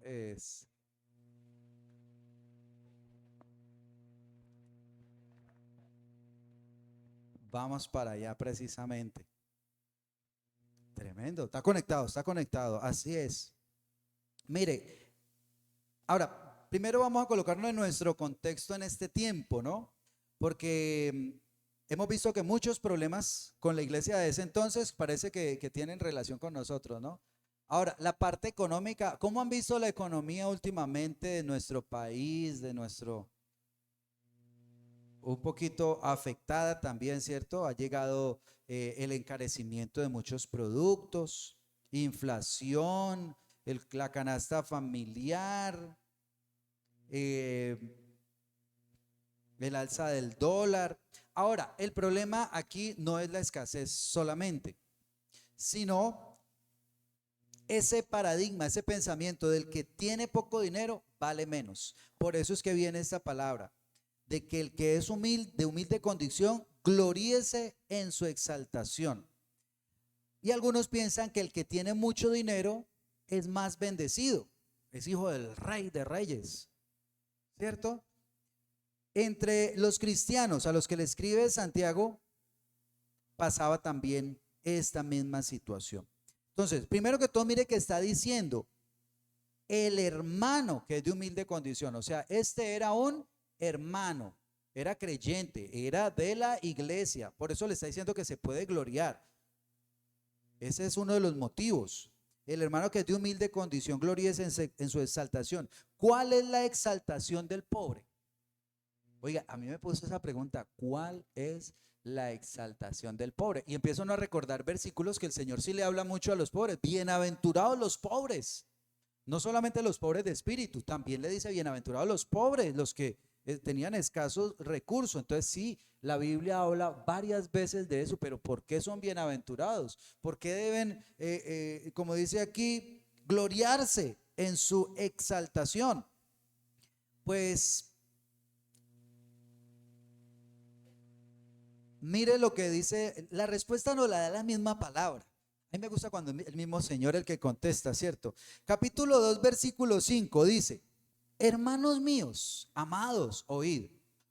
Es, vamos para allá precisamente. Tremendo, está conectado, así es. Mire, ahora, primero vamos a colocarnos en nuestro contexto en este tiempo, ¿no? Porque hemos visto que muchos problemas con la iglesia de ese entonces parece que tienen relación con nosotros, ¿no? Ahora, la parte económica, ¿cómo han visto la economía últimamente de nuestro país, un poquito afectada también, ¿cierto? Ha llegado el encarecimiento de muchos productos, inflación, la canasta familiar, eh, el alza del dólar. Ahora, el problema aquí no es la escasez solamente, sino ese paradigma, ese pensamiento del que tiene poco dinero vale menos. Por eso es que viene esta palabra, de que el que es humilde, de humilde condición, gloríese en su exaltación. Y algunos piensan que el que tiene mucho dinero es más bendecido, es hijo del rey de reyes, ¿cierto? Entre los cristianos a los que le escribe Santiago pasaba también esta misma situación. Entonces, primero que todo, mire que está diciendo el hermano que es de humilde condición, o sea, este era un hermano, era creyente, era de la iglesia, por eso le está diciendo que se puede gloriar. Ese es uno de los motivos. El hermano que es de humilde condición gloríese en su exaltación. ¿Cuál es la exaltación del pobre? Oiga, a mí me puso esa pregunta, ¿cuál es la exaltación del pobre? Y empiezo uno a recordar versículos que el Señor sí le habla mucho a los pobres. Bienaventurados los pobres. No solamente los pobres de espíritu, también le dice bienaventurados los pobres, los que tenían escasos recursos. Entonces sí, la Biblia habla varias veces de eso, pero ¿por qué son bienaventurados? ¿Por qué deben, como dice aquí, gloriarse en su exaltación? Pues mire lo que dice, la respuesta nos la da la misma palabra. A mí me gusta cuando el mismo Señor el que contesta, ¿cierto? Capítulo 2, versículo 5 dice, hermanos míos, amados, oíd,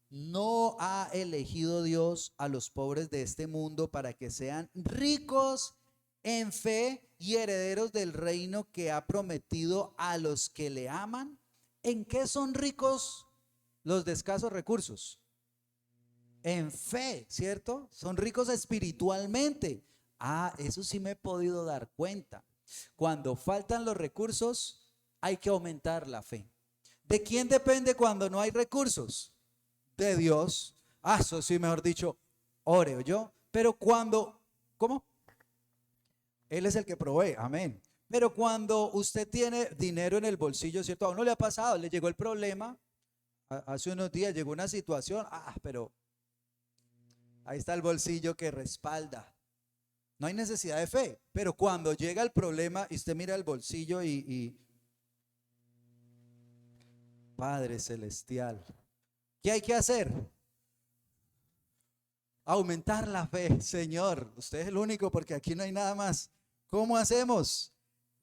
¿no ha elegido Dios a los pobres de este mundo para que sean ricos en fe y herederos del reino que ha prometido a los que le aman? ¿En qué son ricos los de escasos recursos? En fe, ¿cierto? Son ricos espiritualmente. Ah, eso sí me he podido dar cuenta. Cuando faltan los recursos, hay que aumentar la fe. ¿De quién depende cuando no hay recursos? De Dios. Ah, eso sí, mejor dicho, ore yo. Pero cuando, ¿cómo? Él es el que provee, amén. Pero cuando usted tiene dinero en el bolsillo, ¿cierto? A uno le ha pasado, le llegó el problema. Hace unos días llegó una situación, pero ahí está el bolsillo que respalda. No hay necesidad de fe, pero cuando llega el problema y usted mira el bolsillo y Padre Celestial, ¿qué hay que hacer? Aumentar la fe, Señor. Usted es el único porque aquí no hay nada más. ¿Cómo hacemos?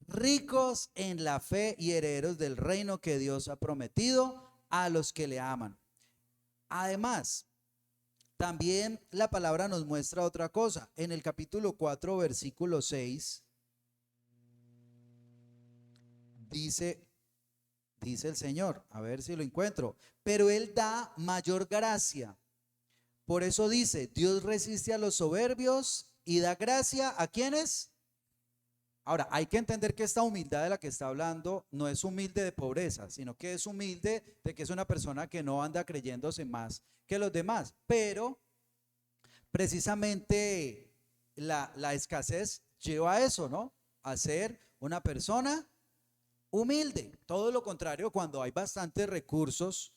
Ricos en la fe y herederos del reino que Dios ha prometido a los que le aman. Además, también la palabra nos muestra otra cosa. En el capítulo 4, versículo 6, dice el Señor, a ver si lo encuentro, pero Él da mayor gracia. Por eso dice, Dios resiste a los soberbios y da gracia ¿a quiénes? Ahora, hay que entender que esta humildad de la que está hablando no es humilde de pobreza, sino que es humilde de que es una persona que no anda creyéndose más que los demás. Pero precisamente la escasez lleva a eso, ¿no? A ser una persona humilde. Todo lo contrario, cuando hay bastantes recursos,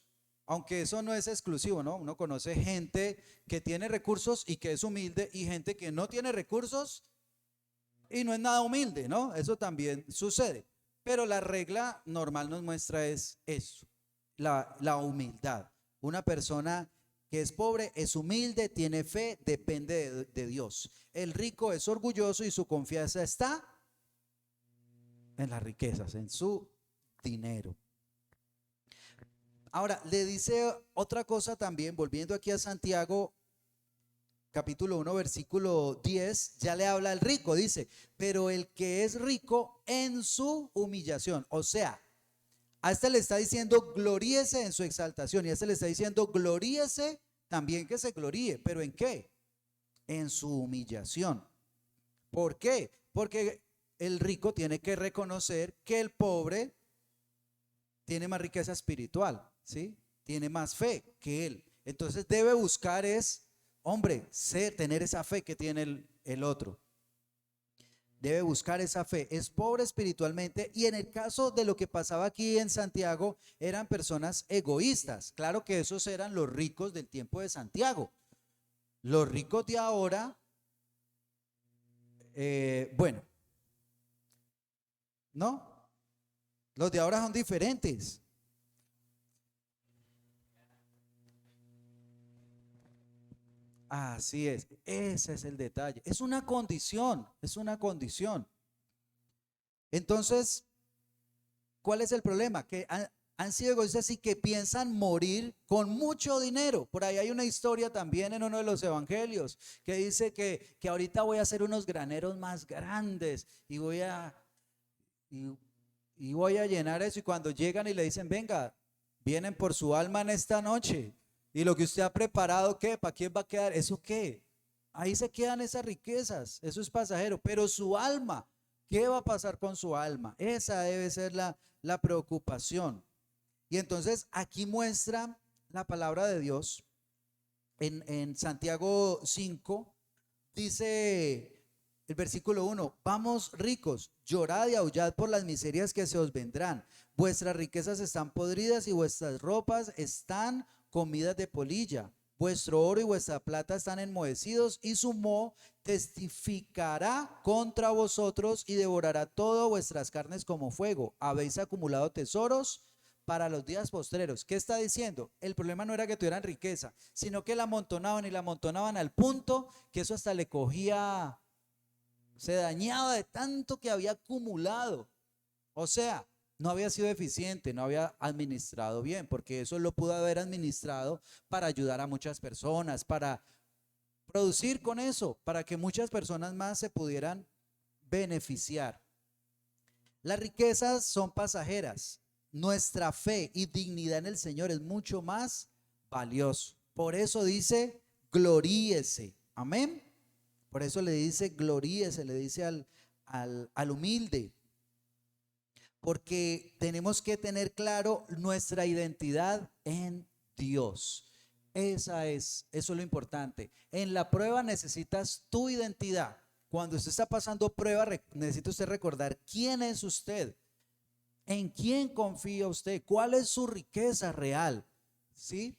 aunque eso no es exclusivo, ¿no? Uno conoce gente que tiene recursos y que es humilde y gente que no tiene recursos y no es nada humilde, ¿no? Eso también sucede. Pero la regla normal nos muestra es eso, la humildad. Una persona que es pobre es humilde, tiene fe, depende de Dios. El rico es orgulloso y su confianza está en las riquezas, en su dinero. Ahora, le dice otra cosa también, volviendo aquí a Santiago, capítulo 1, versículo 10, ya le habla al rico, dice, pero el que es rico en su humillación, o sea, a este le está diciendo gloríese en su exaltación y a este le está diciendo gloríese también que se gloríe, pero ¿en qué? En su humillación. ¿Por qué? Porque el rico tiene que reconocer que el pobre tiene más riqueza espiritual, ¿sí? Tiene más fe que él. Entonces debe buscar hombre, tener esa fe que tiene el otro. Debe buscar esa fe. Es pobre espiritualmente y en el caso de lo que pasaba aquí en Santiago, eran personas egoístas. Claro que esos eran los ricos del tiempo de Santiago. Los ricos de ahora, bueno, ¿no? Los de ahora son diferentes. Así es, ese es el detalle. Es una condición, es una condición. Entonces, ¿cuál es el problema? Que han sido egoístas y que piensan morir con mucho dinero. Por ahí hay una historia también en uno de los evangelios que dice que ahorita voy a hacer unos graneros más grandes y voy a llenar eso. Y cuando llegan y le dicen, venga, vienen por su alma en esta noche. Y lo que usted ha preparado, ¿qué? ¿Para quién va a quedar? ¿Eso qué? Ahí se quedan esas riquezas, eso es pasajero, pero su alma, ¿qué va a pasar con su alma? Esa debe ser la preocupación. Y entonces aquí muestra la palabra de Dios en Santiago 5, dice el versículo 1, vamos ricos, llorad y aullad por las miserias que se os vendrán. Vuestras riquezas están podridas y vuestras ropas están comidas de polilla. Vuestro oro y vuestra plata están enmohecidos y su moho testificará contra vosotros y devorará todas vuestras carnes como fuego. Habéis acumulado tesoros para los días postreros. ¿Qué está diciendo? El problema no era que tuvieran riqueza, sino que la amontonaban y la amontonaban al punto que eso hasta le cogía, se dañaba de tanto que había acumulado. O sea, no había sido eficiente, no había administrado bien, porque eso lo pudo haber administrado para ayudar a muchas personas, para producir con eso, para que muchas personas más se pudieran beneficiar. Las riquezas son pasajeras. Nuestra fe y dignidad en el Señor es mucho más valioso. Por eso dice, gloríese. Amén. Por eso le dice, gloríese, le dice al humilde. Porque tenemos que tener claro nuestra identidad en Dios. Eso es lo importante. En la prueba necesitas tu identidad. Cuando usted está pasando prueba, necesita usted recordar quién es usted, en quién confía usted, cuál es su riqueza real. ¿Sí?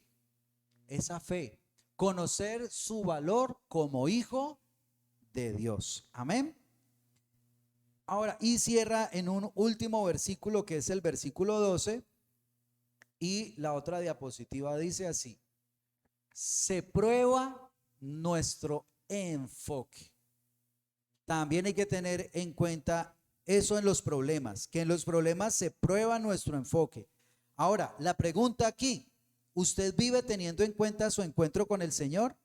Esa fe. Conocer su valor como hijo de Dios. Amén. Ahora, y cierra en un último versículo que es el versículo 12 y la otra diapositiva dice así, se prueba nuestro enfoque. También hay que tener en cuenta eso en los problemas, que en los problemas se prueba nuestro enfoque. Ahora, la pregunta aquí, ¿usted vive teniendo en cuenta su encuentro con el Señor?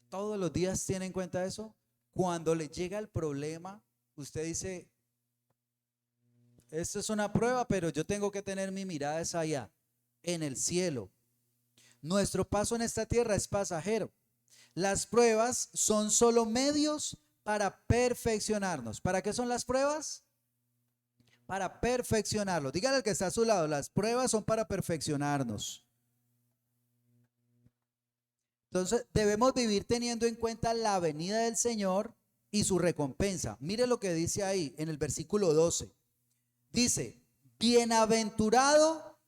¿Todos los días tiene en cuenta eso? Cuando le llega el problema, usted dice, esto es una prueba, pero yo tengo que tener mi mirada es allá, en el cielo. Nuestro paso en esta tierra es pasajero. Las pruebas son solo medios para perfeccionarnos. ¿Para qué son las pruebas? Para perfeccionarlo. Dígale al que está a su lado, las pruebas son para perfeccionarnos. Entonces debemos vivir teniendo en cuenta la venida del Señor y su recompensa. Mire lo que dice ahí en el versículo 12. Dice, bienaventurado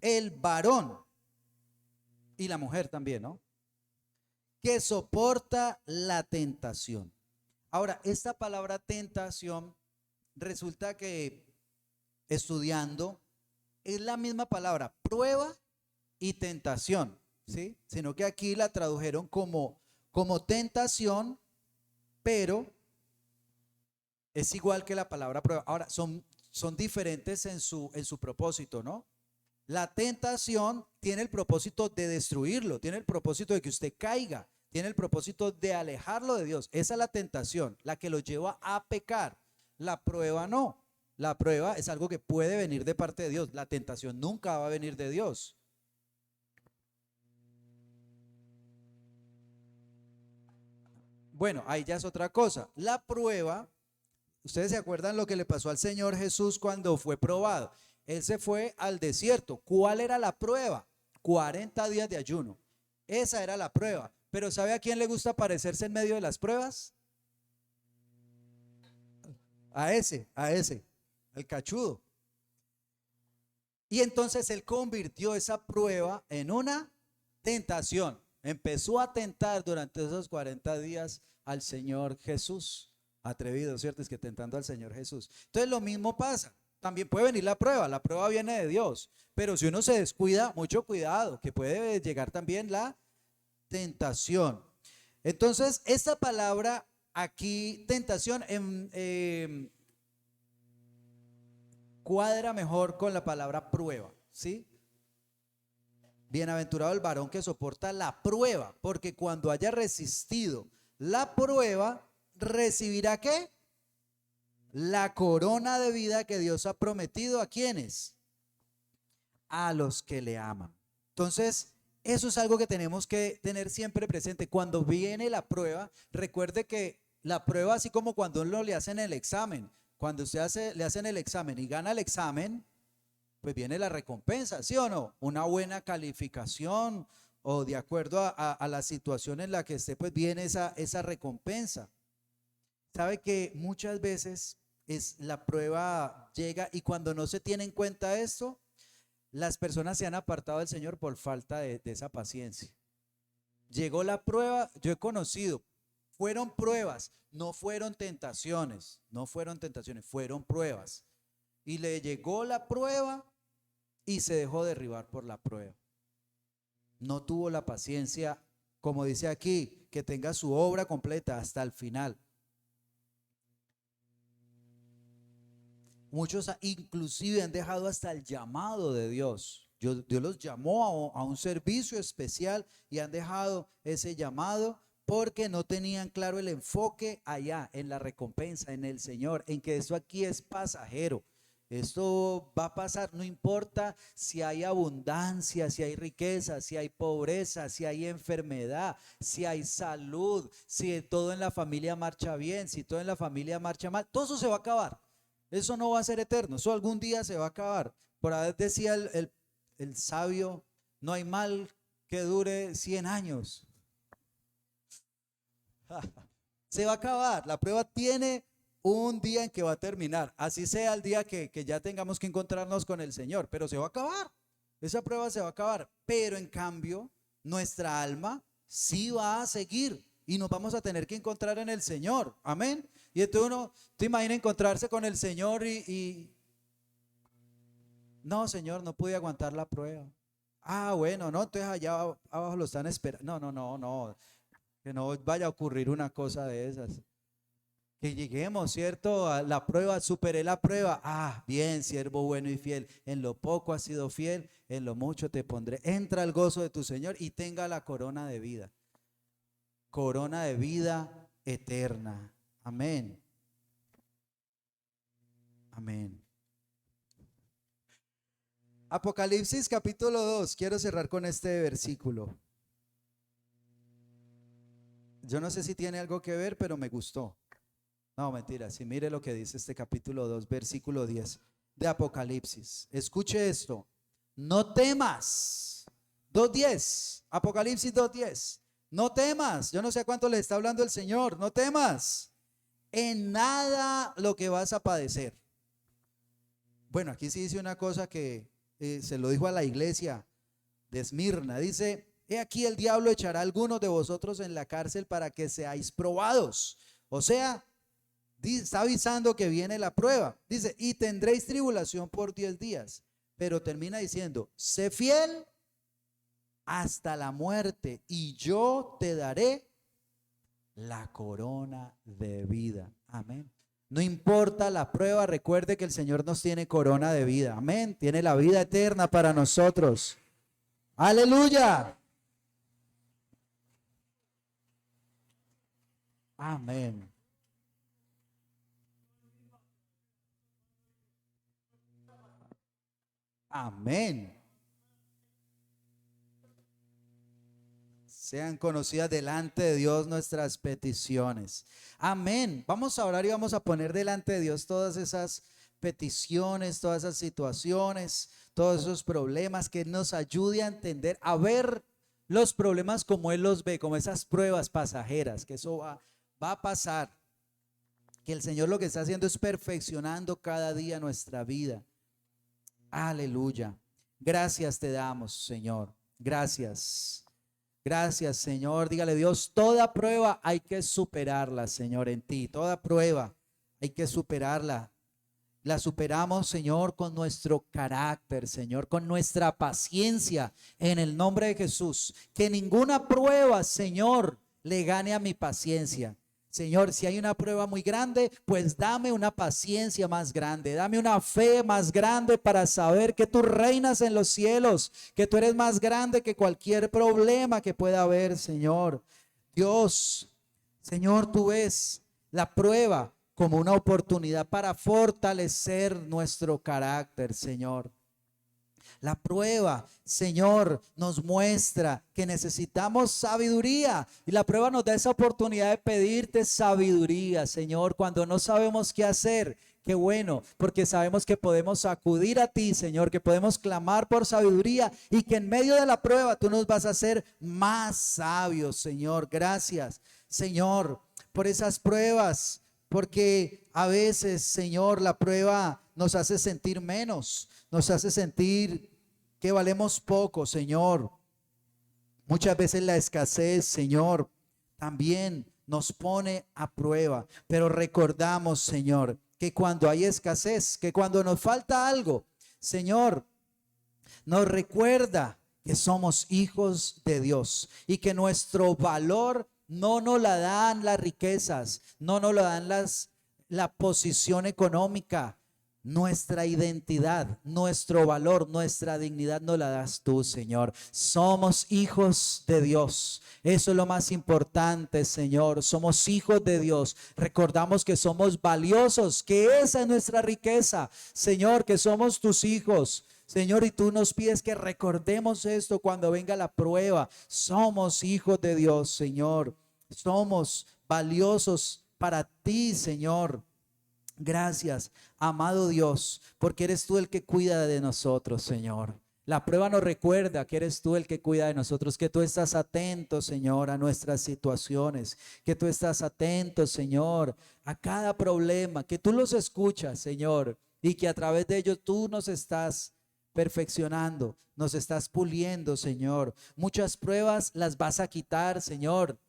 el varón y la mujer también, ¿no? Que soporta la tentación. Ahora, esta palabra tentación resulta que estudiando es la misma palabra prueba y tentación. ¿Sí? Sino que aquí la tradujeron como tentación, pero es igual que la palabra prueba. Ahora, son diferentes en su propósito, ¿no? La tentación tiene el propósito de destruirlo, tiene el propósito de que usted caiga, tiene el propósito de alejarlo de Dios. Esa es la tentación, la que lo lleva a pecar. La prueba no. La prueba es algo que puede venir de parte de Dios. La tentación nunca va a venir de Dios. Bueno, ahí ya es otra cosa. La prueba, ustedes se acuerdan lo que le pasó al Señor Jesús cuando fue probado. Él se fue al desierto. ¿Cuál era la prueba? 40 días de ayuno. Esa era la prueba. Pero ¿sabe a quién le gusta aparecerse en medio de las pruebas? A ese, el cachudo. Y entonces él convirtió esa prueba en una tentación. Empezó a tentar durante esos 40 días al Señor Jesús. Atrevido, ¿cierto? Es que tentando al Señor Jesús. Entonces lo mismo pasa. También puede venir la prueba viene de Dios. Pero si uno se descuida, mucho cuidado, que puede llegar también la tentación. Entonces, esta palabra aquí, tentación, cuadra mejor con la palabra prueba, ¿sí? Bienaventurado el varón que soporta la prueba, porque cuando haya resistido la prueba, recibirá ¿qué? La corona de vida que Dios ha prometido ¿a quiénes? A los que le aman. Entonces, eso es algo que tenemos que tener siempre presente. Cuando viene la prueba, recuerde que la prueba, así como cuando uno le hacen el examen, cuando usted le hacen el examen y gana el examen, pues viene la recompensa, ¿sí o no? Una buena calificación o de acuerdo a la situación en la que esté, pues viene esa recompensa. Sabe que muchas veces la prueba llega y cuando no se tiene en cuenta esto, las personas se han apartado del Señor por falta de esa paciencia. Llegó la prueba, yo he conocido, fueron pruebas, no fueron tentaciones, fueron pruebas. Y le llegó la prueba y se dejó derribar por la prueba. No tuvo la paciencia, como dice aquí, que tenga su obra completa hasta el final. Muchos inclusive han dejado hasta el llamado de Dios. Dios los llamó a un servicio especial y han dejado ese llamado porque no tenían claro el enfoque allá en la recompensa, en el Señor, en que esto aquí es pasajero. Esto va a pasar, no importa si hay abundancia, si hay riqueza, si hay pobreza, si hay enfermedad, si hay salud, si todo en la familia marcha bien, si todo en la familia marcha mal, todo eso se va a acabar. Eso no va a ser eterno, eso algún día se va a acabar. Por ahí decía el sabio, no hay mal que dure 100 años. Se va a acabar, la prueba tiene un día en que va a terminar, así sea el día que ya tengamos que encontrarnos con el Señor, pero se va a acabar, esa prueba se va a acabar, pero en cambio nuestra alma sí va a seguir y nos vamos a tener que encontrar en el Señor, amén. Y entonces uno, ¿te imaginas encontrarse con el Señor y no, Señor, no pude aguantar la prueba? Ah, bueno, no, entonces allá abajo lo están esperando. No, que no vaya a ocurrir una cosa de esas. Que lleguemos, ¿cierto? A la prueba, superé la prueba. Ah, bien, siervo bueno y fiel. En lo poco has sido fiel, en lo mucho te pondré. Entra al gozo de tu Señor y tenga la corona de vida. Corona de vida eterna. Amén. Amén. Apocalipsis capítulo 2. Quiero cerrar con este versículo. Yo no sé si tiene algo que ver, pero me gustó. No, mentira, sí, mire lo que dice este capítulo 2, versículo 10 de Apocalipsis. Escuche esto. No temas. 2:10. Apocalipsis 2:10. No temas. Yo no sé a cuánto le está hablando el Señor. No temas en nada lo que vas a padecer. Bueno, aquí sí dice una cosa que se lo dijo a la iglesia de Esmirna. Dice, he aquí el diablo echará a algunos de vosotros en la cárcel para que seáis probados. O sea, está avisando que viene la prueba. Dice, y tendréis tribulación por 10 días. Pero termina diciendo, sé fiel hasta la muerte y yo te daré la corona de vida. Amén. No importa la prueba, recuerde que el Señor nos tiene corona de vida. Amén. Tiene la vida eterna para nosotros. Aleluya. Amén. Amén. Sean conocidas delante de Dios nuestras peticiones. Amén. Vamos a orar y vamos a poner delante de Dios todas esas peticiones, todas esas situaciones, todos esos problemas, que nos ayude a entender, a ver los problemas como Él los ve, como esas pruebas pasajeras, que eso va a pasar. Que el Señor lo que está haciendo es perfeccionando cada día nuestra vida. Aleluya. Gracias te damos, Señor. Gracias. Gracias, Señor. Dígale, Dios, toda prueba hay que superarla, Señor, en ti. Toda prueba hay que superarla. La superamos, Señor, con nuestro carácter, Señor, con nuestra paciencia, en el nombre de Jesús. Que ninguna prueba, Señor, le gane a mi paciencia. Señor, si hay una prueba muy grande, pues dame una paciencia más grande, dame una fe más grande para saber que tú reinas en los cielos, que tú eres más grande que cualquier problema que pueda haber, Señor. Dios, Señor, tú ves la prueba como una oportunidad para fortalecer nuestro carácter, Señor. La prueba, Señor, nos muestra que necesitamos sabiduría y la prueba nos da esa oportunidad de pedirte sabiduría, Señor, cuando no sabemos qué hacer. Qué bueno, porque sabemos que podemos acudir a ti, Señor, que podemos clamar por sabiduría y que en medio de la prueba tú nos vas a hacer más sabios, Señor. Gracias, Señor, por esas pruebas, porque a veces, Señor, la prueba nos hace sentir menos, nos hace sentir que valemos poco, Señor. Muchas veces la escasez, Señor, también nos pone a prueba, pero recordamos, Señor, que cuando hay escasez, que cuando nos falta algo, Señor, nos recuerda que somos hijos de Dios y que nuestro valor no nos la dan las riquezas, no nos lo dan la posición económica. Nuestra identidad, nuestro valor, nuestra dignidad nos la das tú, Señor. Somos hijos de Dios. Eso es lo más importante, Señor. Somos hijos de Dios. Recordamos que somos valiosos, que esa es nuestra riqueza, Señor, que somos tus hijos. Señor, y tú nos pides que recordemos esto cuando venga la prueba. Somos hijos de Dios, Señor. Somos valiosos para ti, Señor. Gracias, amado Dios, porque eres tú el que cuida de nosotros, Señor. La prueba nos recuerda que eres tú el que cuida de nosotros, que tú estás atento, Señor, a nuestras situaciones, que tú estás atento, Señor, a cada problema, que tú los escuchas, Señor, y que a través de ellos tú nos estás perfeccionando, nos estás puliendo, Señor. Muchas pruebas las vas a quitar, Señor.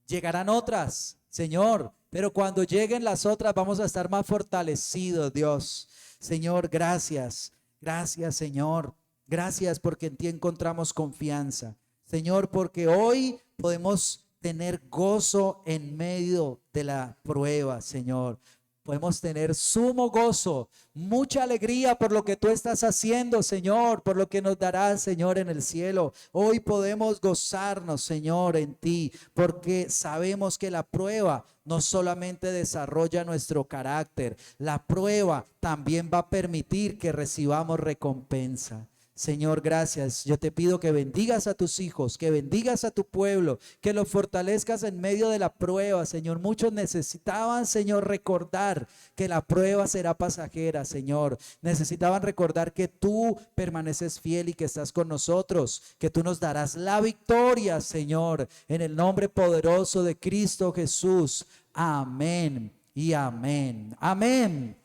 Llegarán otras, Señor, pero cuando lleguen las otras vamos a estar más fortalecidos, Dios. Señor, gracias, gracias, Señor. Gracias porque en ti encontramos confianza. Señor, porque hoy podemos tener gozo en medio de la prueba, Señor. Podemos tener sumo gozo, mucha alegría por lo que tú estás haciendo, Señor, por lo que nos darás, Señor, en el cielo. Hoy podemos gozarnos, Señor, en ti, porque sabemos que la prueba no solamente desarrolla nuestro carácter, la prueba también va a permitir que recibamos recompensa. Señor, gracias. Yo te pido que bendigas a tus hijos, que bendigas a tu pueblo, que los fortalezcas en medio de la prueba, Señor. Muchos necesitaban, Señor, recordar que la prueba será pasajera, Señor. Necesitaban recordar que tú permaneces fiel y que estás con nosotros, que tú nos darás la victoria, Señor, en el nombre poderoso de Cristo Jesús. Amén y amén. Amén.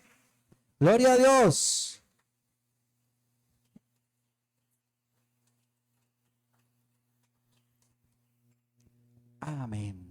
Gloria a Dios. Amén.